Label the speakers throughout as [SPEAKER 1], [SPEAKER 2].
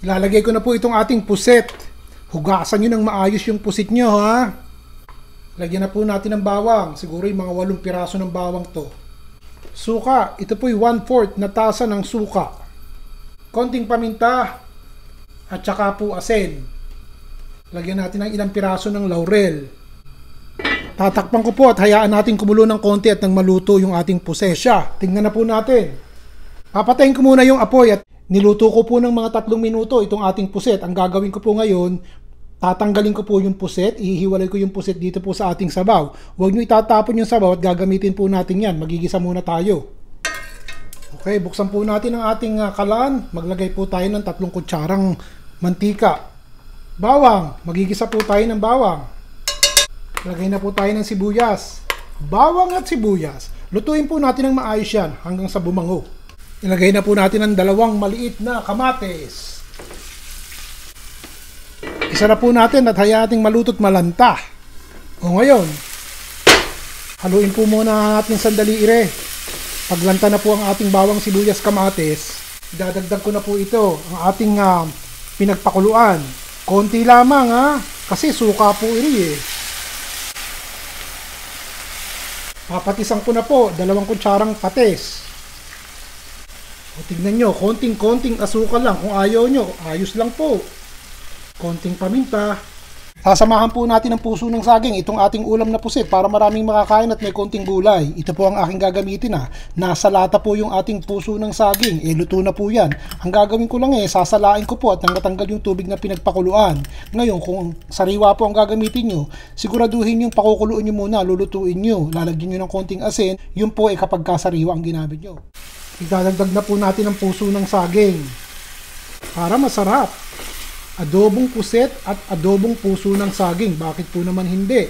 [SPEAKER 1] Ilalagay ko na po itong ating puset. Hugasan nyo ng maayos yung pusit nyo, ha? Lagyan na po natin ng bawang. Siguro yung mga 8 piraso ng bawang to. Suka. Ito po yung 1/4 na tasa ng suka. Konting paminta. At saka po asin. Lagyan natin ng ilang piraso ng laurel. Tatakpan ko po at hayaan natin kumulo ng konti at nang maluto yung ating pusesya. Tingnan na po natin. Papatayin ko muna yung apoy at niluto ko po ng mga 3 minuto itong ating puset. Ang gagawin ko po ngayon, tatanggalin ko po yung puset, ihiwalay ko yung puset dito po sa ating sabaw. Huwag nyo itatapon yung sabaw at gagamitin po natin yan. Magigisa muna tayo. Okay, buksan po natin ang ating kalan. Maglagay po tayo ng 3 kutsarang mantika. Bawang, magigisa po tayo ng bawang. Lagay na po tayo ng sibuyas. Bawang at sibuyas. Lutuin po natin ng maayos yan hanggang sa bumango. Ilagay na po natin ang 2 maliit na kamatis. Isa na po natin at hayaan nating maluto't malanta. O ngayon, haluin po muna natin sandali ire. Paglanta na po ang ating bawang, sibuyas, kamatis, dadagdag ko na po ito, ang ating pinagpakuluan. Konti lamang kasi suka po iri eh. Papatisan ko na po, 2 kutsarang patis. O tignan nyo, konting-konting asukal lang. Kung ayaw nyo, ayos lang po. Konting paminta. Sasamahan po natin ang puso ng saging, itong ating ulam na pusit para maraming makakain at may konting gulay. Ito po ang aking gagamitin Nasa lata po yung ating puso ng saging. Luto na po yan. Ang gagawin ko lang sasalain ko po at nang matanggal yung tubig na pinagpakuluan. Ngayon, kung sariwa po ang gagamitin nyo, siguraduhin yung pakukuluan nyo muna, lulutuin nyo. Lalagyan nyo ng konting asin. Yun po kapag kasariwa ang ginamit nyo. Idadagdag na po natin ang puso ng saging para masarap. Adobong puset at adobong puso ng saging. Bakit po naman hindi?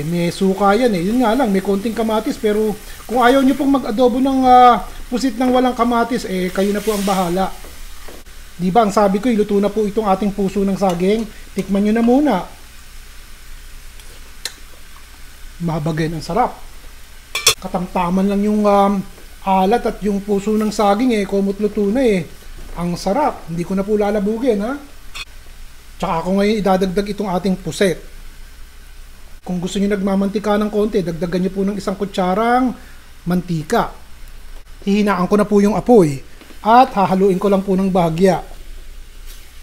[SPEAKER 1] May suka yan Yun nga lang, may konting kamatis. Pero kung ayaw nyo pong mag-adobo ng pusit ng walang kamatis, kayo na po ang bahala. Diba ang sabi ko, iluto na po itong ating puso ng saging. Tikman nyo na muna. Mabagain, ang sarap. Katamtaman lang yung alat at yung puso ng saging kumot luto na Ang sarap. Hindi ko na po lalabugin Tsaka ako ngayon idadagdag itong ating puset. Kung gusto niyo nagmamantika ng konti, dagdagan niyo po ng 1 kutsarang mantika. Hihinaan ko na po yung apoy at hahaluin ko lang po ng bahagya.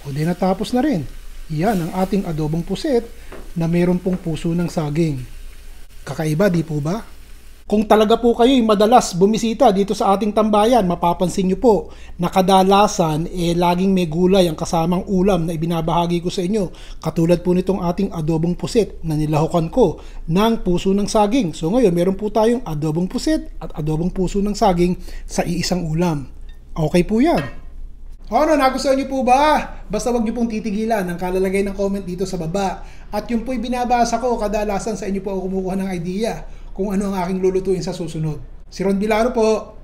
[SPEAKER 1] O di natapos na rin. Yan ang ating adobong puset na mayroon pong puso ng saging. Kakaiba, di po ba? Kung talaga po kayo madalas bumisita dito sa ating tambayan, mapapansin nyo po na kadalasan laging may gulay ang kasamang ulam na ibinabahagi ko sa inyo. Katulad po nitong ating adobong pusit na nilahukan ko ng puso ng saging. So ngayon meron po tayong adobong pusit at adobong puso ng saging sa iisang ulam. Okay po yan. Ano, nagustuhan nyo po ba? Basta wag nyo pong titigilan ang kalalagay ng comment dito sa baba. At yung po'y binabasa ko, kadalasan sa inyo po ako kumukuha ng idea kung ano ang aking lulutuin sa susunod. Si Ron Vilaro po.